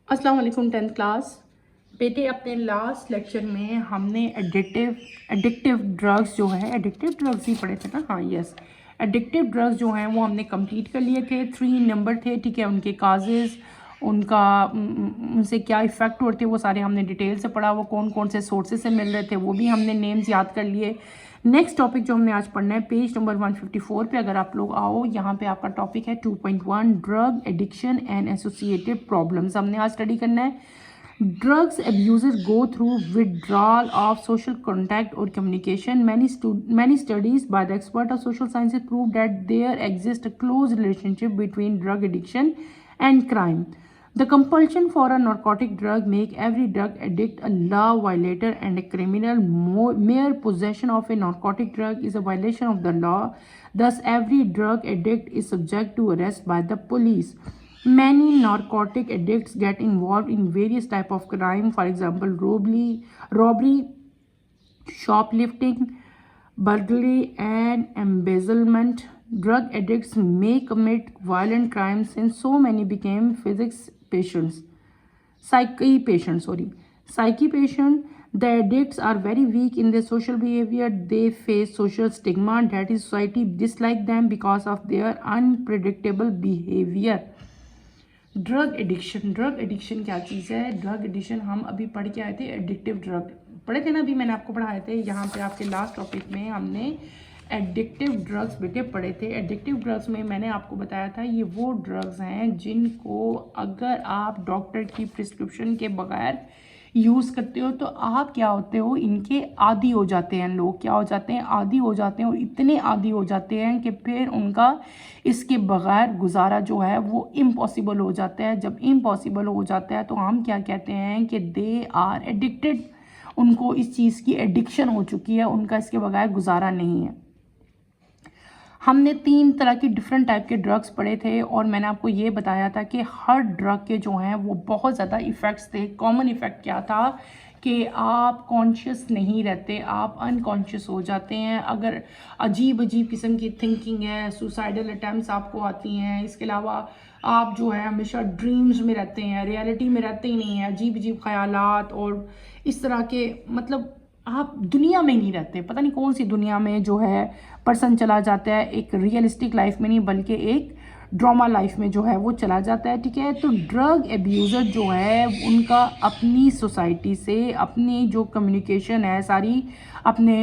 अस्सलाम वालेकुम 10th class. बेटे अपने लास्ट लेक्चर में हमने एडिक्टिव ड्रग्स जो है एडिक्टिव ड्रग्स ही पढ़े थे ना। हाँ यस, एडिक्टिव ड्रग्स जो हैं वो हमने कंप्लीट कर लिए थे। 3 नंबर थे, ठीक है। उनके काजेज़, उनका उनसे क्या इफ़ेक्ट होते वो सारे हमने डिटेल से पढ़ा। वो कौन कौन से सोर्सेज से मिल रहे थे वो भी हमने नेम्स याद कर लिए। नेक्स्ट टॉपिक जो हमने आज पढ़ना है पेज नंबर 154 पे अगर आप लोग आओ, यहाँ पे आपका टॉपिक है 2.1 drug addiction and associated problems. हमने आज स्टडी करना है drugs abusers go through withdrawal of social contact or communication. Many studies by the expert of social sciences prove that there exists a close relationship between drug addiction and crime. The compulsion for a narcotic drug make every drug addict a law violator and a criminal. Mere possession of a narcotic drug is a violation of the law. Thus, every drug addict is subject to arrest by the police. Many narcotic addicts get involved in various type of crime, for example, robbery, shoplifting, burglary, and embezzlement. Drug addicts may commit violent crimes since so many became psyche patients. Psyche patients. The addicts are very weak in their social behavior. They face social stigma, that is, society dislike them because of their unpredictable behavior. Drug addiction क्या चीज़ है? Drug addiction हम अभी पढ़ के आए थे, addictive drug पढ़े थे ना, अभी मैंने आपको पढ़ाए थे। यहाँ पे आपके लास्ट टॉपिक में हमने एडिक्टिव ड्रग्स बेटे पढ़े थे। एडिक्टिव ड्रग्स में मैंने आपको बताया था ये वो ड्रग्स हैं जिनको अगर आप डॉक्टर की प्रिस्क्रिप्शन के बगैर यूज़ करते हो तो आप क्या होते हो, इनके आदी हो जाते हैं। लोग क्या हो जाते हैं, आदी हो जाते हैं, और इतने आदी हो जाते हैं कि फिर उनका इसके बगैर गुजारा जो है वो इम्पॉसिबल हो जाता है। जब इम्पॉसिबल हो जाता है तो हम क्या कहते हैं कि दे आर एडिक्टेड। उनको इस चीज़ की एडिक्शन हो चुकी है, उनका इसके बगैर गुजारा नहीं है। हमने 3 तरह की डिफरेंट टाइप के ड्रग्स पढ़े थे और मैंने आपको ये बताया था कि हर ड्रग के जो हैं वो बहुत ज़्यादा इफ़ेक्ट्स थे। कॉमन इफ़ेक्ट क्या था कि आप कॉन्शियस नहीं रहते, आप अनकॉन्शियस हो जाते हैं। अगर अजीब अजीब किस्म की थिंकिंग है, सुसाइडल अटैम्प्ट्स आपको आती हैं। इसके अलावा आप जो है हमेशा ड्रीम्स में रहते हैं, रियलिटी में रहते ही नहीं हैं। अजीब अजीब ख्यालात और इस तरह के, मतलब आप दुनिया में नहीं रहते, पता नहीं कौन सी दुनिया में जो है पर्सन चला जाता है। एक रियलिस्टिक लाइफ में नहीं बल्कि एक ड्रामा लाइफ में जो है वो चला जाता है, ठीक है। तो ड्रग एब्यूज़र जो है उनका अपनी सोसाइटी से अपनी जो कम्युनिकेशन है सारी अपने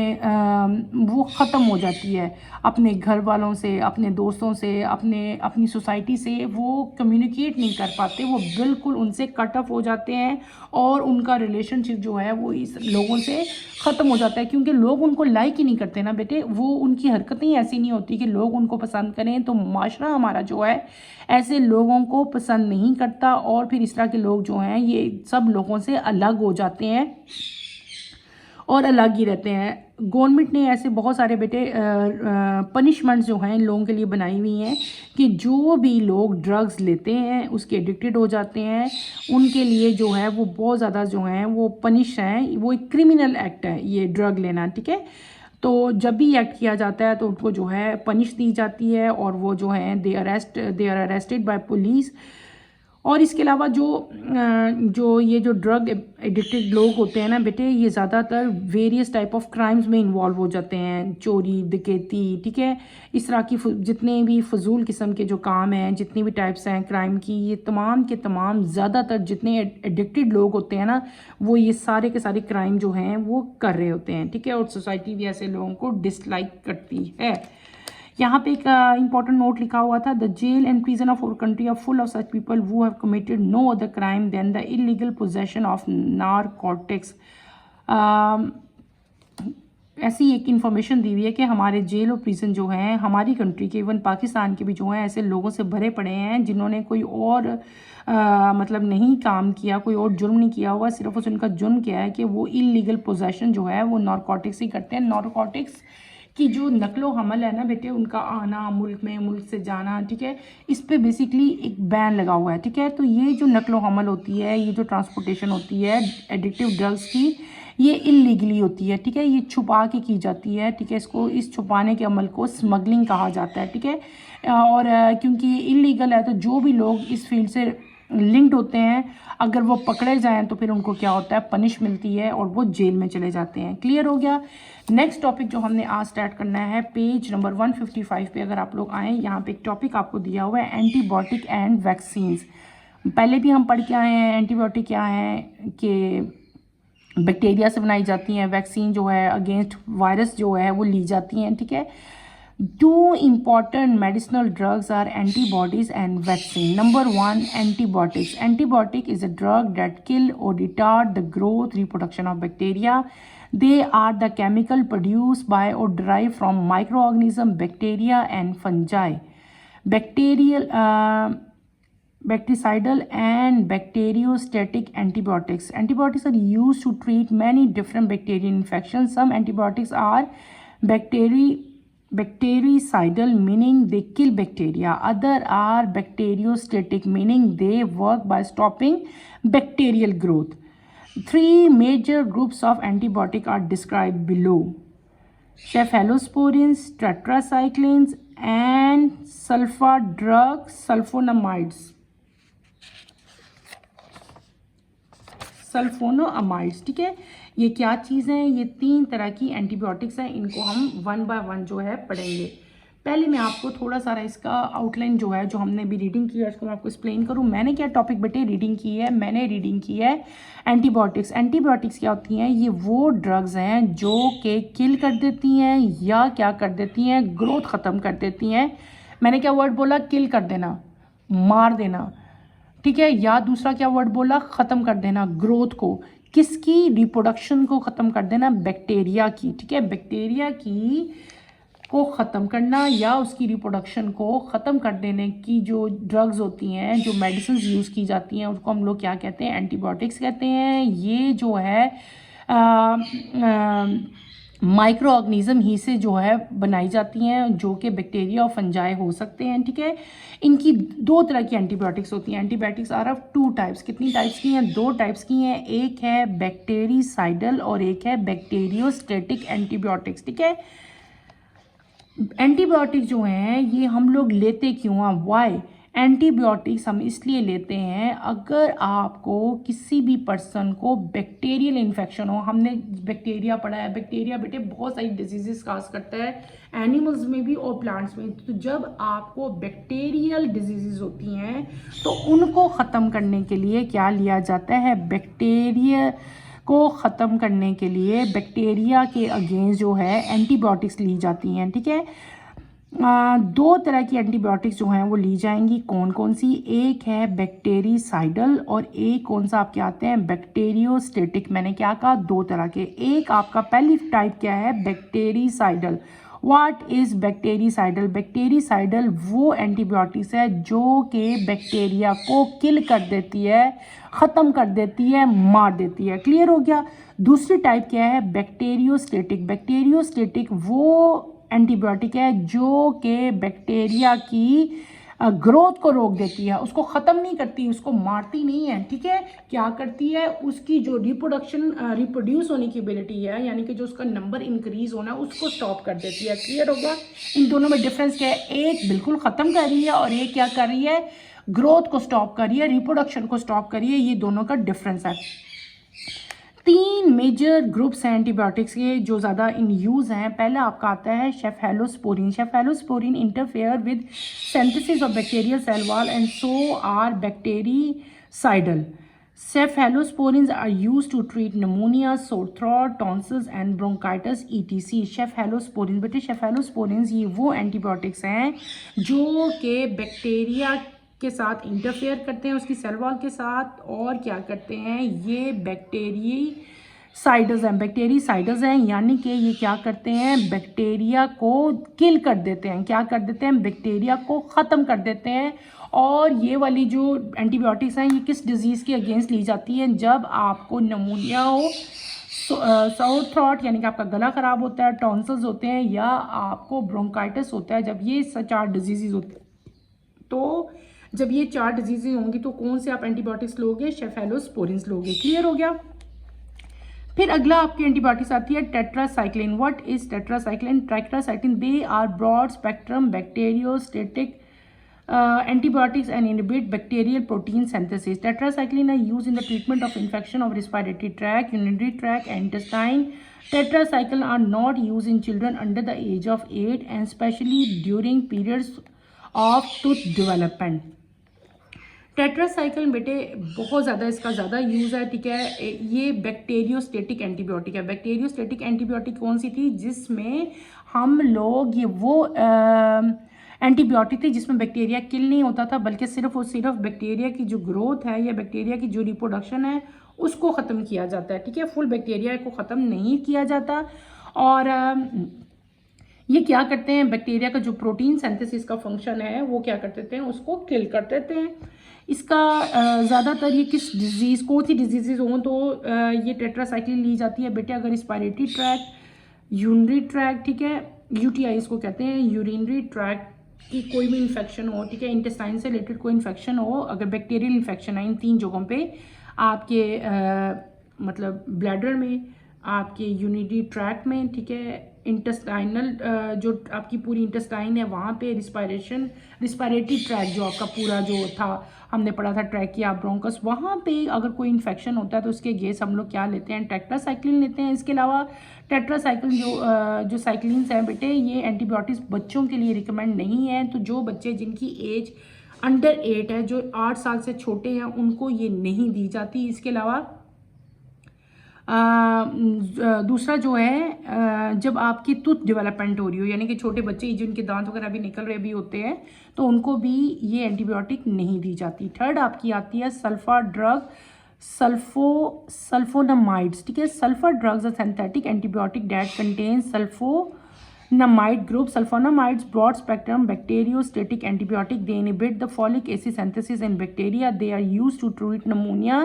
वो ख़त्म हो जाती है। अपने घर वालों से, अपने दोस्तों से, अपनी सोसाइटी से वो कम्युनिकेट नहीं कर पाते, वो बिल्कुल उनसे कट ऑफ हो जाते हैं और उनका रिलेशनशिप जो है वो इस लोगों से ख़त्म हो जाता है। क्योंकि लोग उनको लाइक ही नहीं करते ना बेटे, वो उनकी हरकतें ऐसी नहीं होती कि लोग उनको पसंद करें। तो माशरा हमारा जो है ऐसे लोगों को पसंद नहीं करता और फिर इस तरह के लोग जो हैं ये सब लोगों से अलग हो जाते हैं और अलग ही रहते हैं। गवर्नमेंट ने ऐसे बहुत सारे बेटे पनिशमेंट्स जो हैं इन लोगों के लिए बनाई हुई हैं कि जो भी लोग ड्रग्स लेते हैं उसके एडिक्टेड हो जाते हैं, उनके लिए जो है वो बहुत ज़्यादा जो हैं वो पनिश हैं। वो एक क्रिमिनल एक्ट है ये ड्रग लेना, ठीक है। तो जब भी एक्ट किया जाता है तो उनको जो है पनिश दी जाती है और वो जो है they are arrested by police. और इसके अलावा जो ये जो ड्रग एडिक्टेड लोग होते हैं ना बेटे, ये ज़्यादातर वेरियस टाइप ऑफ क्राइम्स में इन्वॉल्व हो जाते हैं। चोरी, डकैती, ठीक है, इस तरह की जितने भी फजूल किस्म के जो काम हैं, जितनी भी टाइप्स हैं क्राइम की, ये तमाम के तमाम ज़्यादातर जितने एडिक्टेड लोग होते हैं ना वो ये सारे के सारे क्राइम जो हैं वो कर रहे होते हैं, ठीक है। और सोसाइटी भी ऐसे लोगों को डिसलाइक करती है। यहाँ पे एक इंपॉर्टेंट नोट लिखा हुआ था, the jail and prison of our country are full of such people who have committed no other crime than the illegal possession of narcotics. ऐसी एक इन्फॉर्मेशन दी हुई है कि हमारे जेल और प्रिजन जो हैं हमारी कंट्री के, इवन पाकिस्तान के भी जो हैं ऐसे लोगों से भरे पड़े हैं जिन्होंने कोई और मतलब नहीं काम किया, कोई और जुर्म नहीं किया हुआ। सिर्फ उनका जुर्म क्या है कि वो इलीगल पोजेशन जो है वो नारकोटिक्स ही करते हैं। नारकोटिक्स कि जो नकलो हमल है ना बेटे, उनका आना मुल्क में, मुल्क से जाना, ठीक है, इस पे बेसिकली एक बैन लगा हुआ है, ठीक है। तो ये जो नकलो हमल होती है, ये जो ट्रांसपोर्टेशन होती है एडिक्टिव ड्रग्स की, ये इलीगली होती है, ठीक है। ये छुपा के की जाती है, ठीक है। इस छुपाने के अमल को स्मगलिंग कहा जाता है, ठीक है। और क्योंकि ये इलीगल है तो जो भी लोग इस फील्ड से लिंक्ड होते हैं, अगर वो पकड़े जाएं तो फिर उनको क्या होता है, पनिश मिलती है और वो जेल में चले जाते हैं। क्लियर हो गया। नेक्स्ट टॉपिक जो हमने आज स्टार्ट करना है, पेज नंबर 155 पे अगर आप लोग आएँ, यहाँ पे एक टॉपिक आपको दिया हुआ है एंटीबायोटिक एंड वैक्सीन्स। पहले भी हम पढ़ के आए हैं एंटीबायोटिक क्या है कि बैक्टीरिया से बनाई जाती हैं, वैक्सीन जो है अगेंस्ट वायरस जो है वो ली जाती हैं, ठीक है। Two important medicinal drugs are antibodies and vaccine. Number one, antibiotics. Antibiotic is a drug that kill or retard the growth, reproduction of bacteria. They are the chemical produced by or derived from microorganism, bacteria and fungi. Bactericidal and bacteriostatic antibiotics. Antibiotics are used to treat many different bacterial infections. Some antibiotics are bactericidal, meaning they kill bacteria. Other are bacteriostatic, meaning they work by stopping bacterial growth. Three major groups of antibiotic are described below: cephalosporins, tetracyclines and sulfa drug sulfonamides. सल्फोनोअमाइड्स, ठीक है। ये क्या चीज़ हैं? ये 3 तरह की antibiotics हैं। इनको हम 1 बाय 1 जो है पढ़ेंगे। पहले मैं आपको थोड़ा सारा इसका आउटलाइन जो है, जो हमने भी रीडिंग की है, उसको मैं आपको एक्सप्लेन करूँ। मैंने क्या टॉपिक बेटे रीडिंग की है? मैंने रीडिंग की है एंटीबायोटिक्स। एंटीबायोटिक्स क्या होती हैं? ये वो ड्रग्स हैं जो कि किल कर देती हैं या क्या कर देती हैं, ग्रोथ ख़त्म कर देती हैं। मैंने क्या वर्ड बोला? किल कर देना, मार देना, ठीक है। या दूसरा क्या वर्ड बोला? ख़त्म कर देना ग्रोथ को। किसकी? रिप्रोडक्शन को ख़त्म कर देना, बैक्टीरिया की, ठीक है। बैक्टीरिया की को ख़त्म करना या उसकी रिप्रोडक्शन को ख़त्म कर देने की जो ड्रग्स होती हैं, जो मेडिसिन यूज़ की जाती हैं, उसको हम लोग क्या कहते हैं? एंटीबायोटिक्स कहते हैं। ये जो है माइक्रो ऑर्गेनिज्म ही से जो है बनाई जाती हैं, जो कि बैक्टीरिया और फंजाई हो सकते हैं, ठीक है। इनकी 2 तरह की एंटीबायोटिक्स होती हैं। Antibiotics are of 2 types. कितनी टाइप्स की हैं? 2 टाइप्स की हैं। एक है बैक्टीरिसाइडल और एक है बैक्टीरियोस्टेटिक एंटीबायोटिक्स, ठीक है। एंटीबायोटिक जो हैं ये हम लोग लेते क्यों हैं? वाई? एंटीबायोटिक्स हम इसलिए लेते हैं, अगर आपको किसी भी पर्सन को बैक्टीरियल इन्फेक्शन हो। हमने बैक्टीरिया पढ़ा है, बैक्टीरिया बेटे बहुत सारी डिजीजेस काज करता है, एनिमल्स में भी और प्लांट्स में। तो जब आपको बैक्टीरियल डिजीजेस होती हैं तो उनको ख़त्म करने के लिए क्या लिया जाता है? बैक्टीरिया को ख़त्म करने के लिए बैक्टीरिया के अगेंस्ट जो है एंटीबायोटिक्स ली जाती हैं, ठीक है। 2 तरह की एंटीबायोटिक्स जो हैं वो ली जाएंगी। कौन कौन सी? एक है बैक्टीरिसाइडल और एक कौन सा आपके आते हैं? बैक्टीरियोस्टेटिक। मैंने क्या कहा? 2 तरह के। एक आपका पहली टाइप क्या है? Bactericidal. What is bactericidal? Bactericidal वो एंटीबायोटिक्स है जो कि बैक्टीरिया को किल कर देती है, ख़त्म कर देती है, मार देती है। क्लियर हो गया। दूसरी टाइप क्या है? बैक्टीरियोस्टेटिक। बैक्टीरियोस्टेटिक वो एंटीबायोटिक है जो कि बैक्टीरिया की ग्रोथ को रोक देती है, उसको ख़त्म नहीं करती, उसको मारती नहीं है, ठीक है। क्या करती है? उसकी जो रिप्रोड्यूस होने की एबिलिटी है, यानी कि जो उसका नंबर इंक्रीज होना है, उसको स्टॉप कर देती है। क्लियर होगा। इन दोनों में डिफरेंस क्या है? एक बिल्कुल ख़त्म कर रही है और एक क्या कर रही है? ग्रोथ को स्टॉप कर रही है, रिप्रोडक्शन को स्टॉप कर रही है। ये दोनों का डिफरेंस है। 3 मेजर ग्रुप्स हैं एंटीबायोटिक्स के जो ज़्यादा इन यूज़ हैं। पहला आपका आता है cephalosporin. Cephalosporin interfere with synthesis of bacterial cell wall and so are bactericidal. Cephalosporins are used to treat pneumonia, sore throat, tonsils and bronchitis etc. Cephalosporins बेटे cephalosporins ये वो एंटीबायोटिक्स हैं जो कि बैक्टीरिया के साथ इंटरफेयर करते हैं, उसकी सेल वॉल के साथ, और क्या करते हैं? ये बैक्टीरिसाइडर्स हैं, यानी कि ये क्या करते हैं? बैक्टीरिया को किल कर देते हैं। क्या कर देते हैं? बैक्टीरिया को ख़त्म कर देते हैं। और ये वाली जो एंटीबायोटिक्स हैं ये किस डिजीज़ के अगेंस्ट ली जाती हैं? जब आपको नमूनिया हो, सोर थ्रॉट यानी कि आपका गला ख़राब होता है, टॉन्सिल्स होते हैं, या आपको ब्रोंकाइटिस होता है। जब ये 4 डिजीज़ होते हैं, तो जब ये 4 डिजीज़ होंगी तो कौन से आप एंटीबायोटिक्स लोगे? शेफेलोस्पोरिन्स लोगे। क्लियर हो गया। फिर अगला आपकी एंटीबायोटिक्स आती है tetracycline. What is tetracycline? Tetracycline they are broad spectrum bacteriostatic antibiotics and inhibit bacterial protein synthesis. Tetracycline are used in the treatment of infection of respiratory tract, urinary tract, and intestine. Tetracycline are not used in children under the age of 8 and especially during periods of tooth development. Tetracycline बेटे बहुत ज़्यादा इसका ज़्यादा use है, ठीक है। ये bacteriostatic antibiotic है। बैक्टीरियोस्टेटिक एंटीबायोटिक कौन सी थी? जिसमें हम लोग ये वो एंटीबायोटिक थी जिसमें बैक्टीरिया किल नहीं होता था, बल्कि सिर्फ और सिर्फ बैक्टीरिया की जो ग्रोथ है या बैक्टीरिया की जो रिप्रोडक्शन है उसको ख़त्म किया जाता है, ठीक है। फुल बैक्टीरिया को ख़त्म नहीं किया जाता। और ये क्या करते हैं, बैक्टीरिया का जो प्रोटीन सिंथेसिस का फंक्शन है वो क्या कर देते हैं, उसको किल कर देते हैं। इसका ज़्यादातर ये किस डिजीज़, कौन सी डिजीज़ हों तो ये टेट्रासाइक्लिन ली जाती है बेटे अगर रिस्पायरेटरी ट्रैक्ट, यूरिनरी ट्रैक्ट, ठीक है, यूटीआई इसको कहते हैं, यूरिनरी ट्रैक्ट की कोई भी इन्फेक्शन हो, ठीक है, इंटेस्टाइन से रिलेटेड कोई इन्फेक्शन हो, अगर बैक्टीरियल इन्फेक्शन है इन 3 जगहों पे, आपके मतलब ब्लैडर में, आपके यूरिनरी ट्रैक्ट में, ठीक है, इंटेस्टाइनल जो आपकी पूरी इंटेस्टाइन है वहाँ पे, रिस्पायरेटरी ट्रैक जो आपका पूरा जो था हमने पढ़ा था ट्रैकिया ब्रोंकस, वहाँ पे अगर कोई इन्फेक्शन होता है तो उसके गेस हम लोग क्या लेते हैं, टेट्रासाइक्लिन लेते हैं। इसके अलावा टेट्रासाइक्लिन जो साइक्लिन्स हैं बेटे ये एंटीबायोटिक्स बच्चों के लिए रिकमेंड नहीं है। तो जो बच्चे जिनकी एज अंडर 8 है, जो 8 साल से छोटे हैं, उनको ये नहीं दी जाती। इसके अलावा दूसरा जो है जब आपकी टूथ डेवलपमेंट हो रही हो, यानी कि छोटे बच्चे जिनके दांत वगैरह भी निकल रहे भी होते हैं, तो उनको भी ये एंटीबायोटिक नहीं दी जाती। थर्ड आपकी आती है सल्फा ड्रग, सल्फोनामाइड्स, ठीक है। Sulphur drugs are synthetic antibiotic that contain sulphonamide group. Sulfonamides broad spectrum bacteriostatic antibiotic. They inhibit the folic acid synthesis in bacteria. They are used to treat pneumonia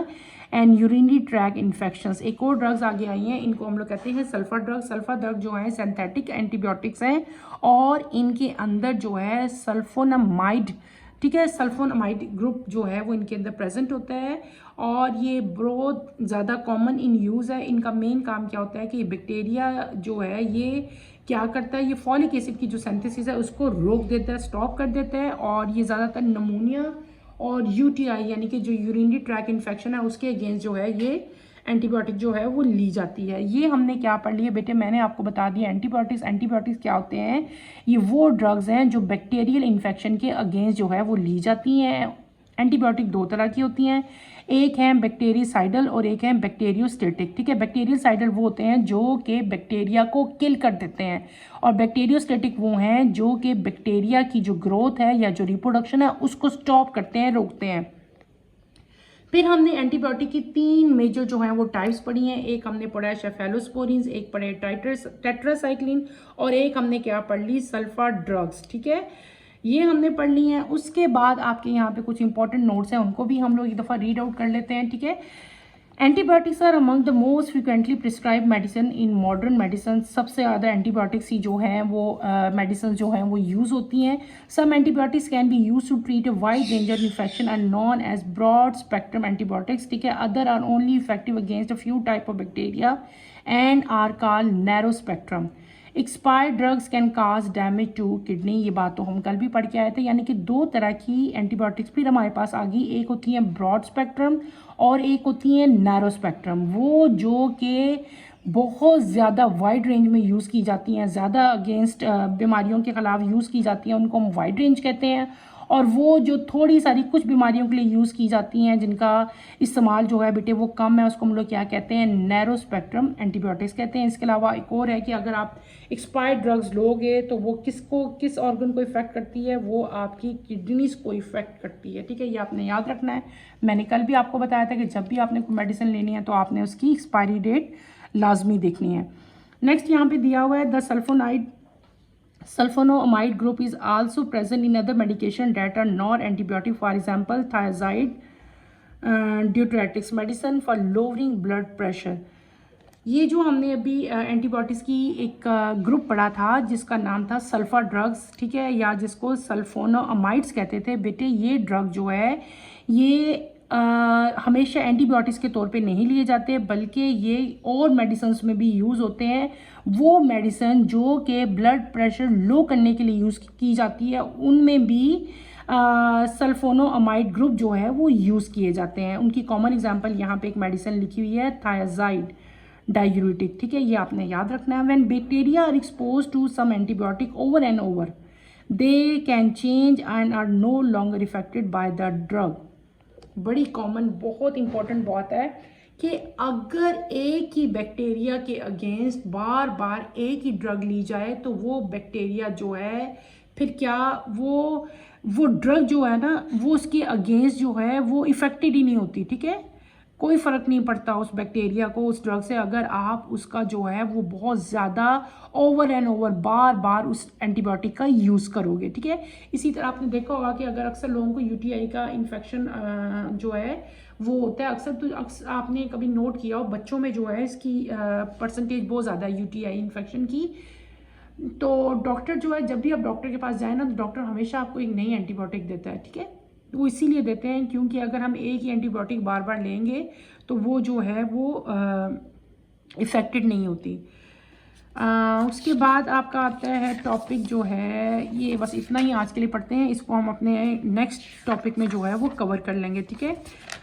and urinary tract infections. एक और drugs आगे आई हैं, इनको हम लोग कहते हैं sulphur drug. Sulphur drug जो है सिंथेटिक एंटीबायोटिक्स हैं और इनके अंदर जो है सल्फोनामाइड, ठीक है, सल्फोनामाइड ग्रुप जो है वो इनके अंदर प्रेजेंट होता है और ये बहुत ज़्यादा कॉमन इन यूज़ है. इनका मेन काम क्या होता है कि बैक्टीरिया जो है ये क्या करता है, ये फॉलिक एसिड की जो सिंथेसिस है उसको रोक देता है, स्टॉप कर देता है और ये ज़्यादातर नमूनिया और यूटीआई यानी कि जो यूरिनरी ट्रैक इन्फेक्शन है उसके अगेंस्ट जो है ये एंटीबायोटिक जो है वो ली जाती है. ये हमने क्या पढ़ लिया बेटे, मैंने आपको बता दिया एंटीबायोटिक्स क्या होते हैं. ये वो ड्रग्स हैं जो बैक्टीरियल इन्फेक्शन के अगेंस्ट जो है वो ली जाती हैं. एंटीबायोटिक दो तरह की होती हैं, एक है बैक्टीरियासाइडल और एक है बैक्टीरियोस्टेटिक. ठीक है, बैक्टीरियासाइडल वो होते हैं जो कि बैक्टीरिया को किल कर देते हैं और बैक्टीरियोस्टेटिक वो हैं जो कि बैक्टीरिया की जो ग्रोथ है या जो रिप्रोडक्शन है उसको स्टॉप करते हैं, रोकते हैं. फिर हमने एंटीबायोटिक की 3 मेजर जो हैं वो टाइप्स पढ़ी हैं. एक हमने पढ़ा है सेफेलोस्पोरिन्स, एक पढ़े टेट्रासाइक्लिन और एक हमने क्या पढ़ ली, सल्फर ड्रग्स. ठीक है, ये हमने पढ़ ली हैं. उसके बाद आपके यहाँ पे कुछ इंपॉर्टेंट नोट्स हैं, उनको भी हम लोग एक दफ़ा रीड आउट कर लेते हैं. ठीक है, antibiotics are among the most frequently prescribe medicine in modern medicine. सबसे ज़्यादा एंटीबायोटिक्स ही जो हैं वो मेडिसिन जो हैं वो यूज़ होती हैं. Some antibiotics can be use to treat a wide range of infection and known as broad spectrum antibiotics. ठीक है, other are only effective against a few type of bacteria and are called narrow spectrum. Expired drugs can cause damage to kidney. ये बात तो हम कल भी पढ़ के आए थे. यानी कि 2 तरह की एंटीबायोटिक्स फिर हमारे पास आ गई. एक होती है ब्रॉड स्पेक्ट्रम और एक होती है नैरो स्पेक्ट्रम. वो जो कि बहुत ज़्यादा वाइड रेंज में यूज़ की जाती हैं, ज़्यादा अगेंस्ट बीमारियों के ख़िलाफ़ यूज़ की जाती हैं, उनको हम वाइड रेंज कहते हैं. और वो जो थोड़ी सारी कुछ बीमारियों के लिए यूज़ की जाती हैं जिनका इस्तेमाल जो है बेटे वो कम है, उसको हम लोग क्या कहते हैं, नैरो स्पेक्ट्रम एंटीबायोटिक्स कहते हैं. इसके अलावा एक और है कि अगर आप एक्सपायर्ड ड्रग्स लोगे तो वो किस ऑर्गन को इफेक्ट करती है, वो आपकी किडनीज को इफेक्ट करती है. ठीक है, ये आपने याद रखना है. मैंने कल भी आपको बताया था कि जब भी आपने कोई मेडिसिन लेनी है तो आपने उसकी एक्सपायरी डेट लाजमी देखनी है. नेक्स्ट यहाँ पे दिया हुआ है the sulfonamide group is also present in other medication that are not antibiotic. For example, thiazide, diuretics medicine for lowering blood pressure. ये जो हमने अभी एंटीबायोटिक्स की एक ग्रुप पढ़ा था जिसका नाम था सल्फर ड्रग्स. ठीक है, या जिसको सल्फोनामाइड्स कहते थे बेटे. ये ड्रग जो है ये हमेशा एंटीबायोटिक्स के तौर पे नहीं लिए जाते बल्कि ये और मेडिसिन्स में भी यूज़ होते हैं. वो मेडिसिन जो कि ब्लड प्रेशर लो करने के लिए यूज़ की जाती है उनमें भी सल्फोनोअमाइड ग्रुप जो है वो यूज़ किए जाते हैं। उनकी कॉमन एग्जांपल यहाँ पे एक मेडिसिन लिखी हुई है, थायाजाइड डायूरेटिक, ठीक है, ये आपने याद रखना है। When bacteria are expose to some antibiotic over and over they can change and are no longer affected by the drug. बड़ी कॉमन, बहुत इंपॉर्टेंट बात है कि अगर एक ही बैक्टीरिया के अगेंस्ट बार बार एक ही ड्रग ली जाए तो वो बैक्टीरिया जो है फिर क्या वो ड्रग जो है ना वो उसके अगेंस्ट जो है वो इफेक्टेड ही नहीं होती, ठीक है, कोई फ़र्क नहीं पड़ता उस बैक्टीरिया को उस ड्रग से, अगर आप उसका जो है वो बहुत ज़्यादा ओवर एंड ओवर बार बार उस एंटीबायोटिक का यूज़ करोगे, ठीक है। इसी तरह आपने देखा होगा कि अगर अक्सर लोगों को यूटीआई का इन्फेक्शन जो है वो होता है अक्सर, तो अक्सर आपने कभी नोट किया हो बच्चों में जो है इसकी परसेंटेज बहुत ज़्यादा है यूटीआई इन्फेक्शन की। तो डॉक्टर जो है, जब भी आप डॉक्टर के पास जाए ना तो डॉक्टर हमेशा आपको एक नई एंटीबायोटिक देता है, ठीक है। वो इसीलिए देते हैं क्योंकि अगर हम एक ही एंटीबायोटिक बार बार लेंगे तो वो जो है वो इफ़ेक्टेड नहीं होती। उसके बाद आपका आता है टॉपिक जो है, ये बस इतना ही आज के लिए पढ़ते हैं, इसको हम अपने नेक्स्ट टॉपिक में जो है वो कवर कर लेंगे, ठीक है।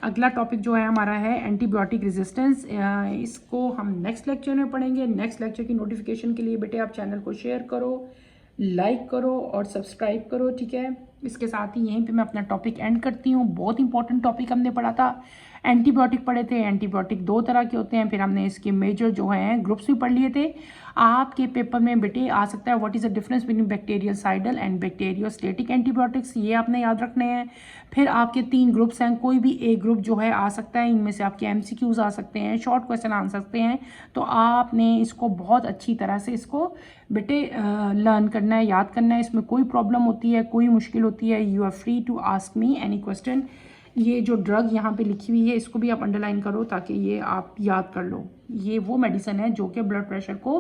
अगला टॉपिक जो है हमारा है एंटीबायोटिक रेजिस्टेंस, इसको हम नेक्स्ट लेक्चर में पढ़ेंगे। नेक्स्ट लेक्चर की नोटिफिकेशन के लिए बेटे आप चैनल को शेयर करो, लाइक करो और सब्सक्राइब करो, ठीक है। इसके साथ ही यहीं पे मैं अपना टॉपिक एंड करती हूँ। बहुत इंपॉर्टेंट टॉपिक हमने पढ़ा था, एंटीबायोटिक पढ़े थे। एंटीबायोटिक दो तरह के होते हैं, फिर हमने इसके मेजर जो हैं ग्रुप्स भी पढ़ लिए थे। आपके पेपर में बेटे आ सकता है what is the difference between bacteriocidal and bacteriostatic antibiotics, ये आपने याद रखने हैं। फिर आपके 3 ग्रुप्स हैं, कोई भी एक ग्रुप जो है आ सकता है, इनमें से आपके एमसीक्यूज आ सकते हैं, शॉर्ट क्वेश्चन आ सकते हैं। तो आपने इसको बहुत अच्छी तरह से इसको बेटे लर्न करना है, याद करना है। इसमें कोई प्रॉब्लम होती है, कोई मुश्किल होती है, you are free to ask me any question. ये जो ड्रग यहाँ पे लिखी हुई है इसको भी आप अंडरलाइन करो ताकि ये आप याद कर लो। ये वो मेडिसिन है जो कि ब्लड प्रेशर को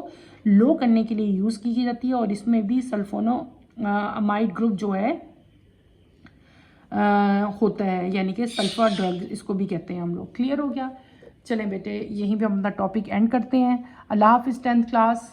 लो करने के लिए यूज़ की जाती है और इसमें भी सल्फोनोअमाइड ग्रुप जो है होता है, यानी कि सल्फर ड्रग इसको भी कहते हैं हम लोग। क्लियर हो गया? चलें बेटे यहीं पे हम अपना टॉपिक एंड करते हैं। अल्लाह हाफिज़ 10th क्लास।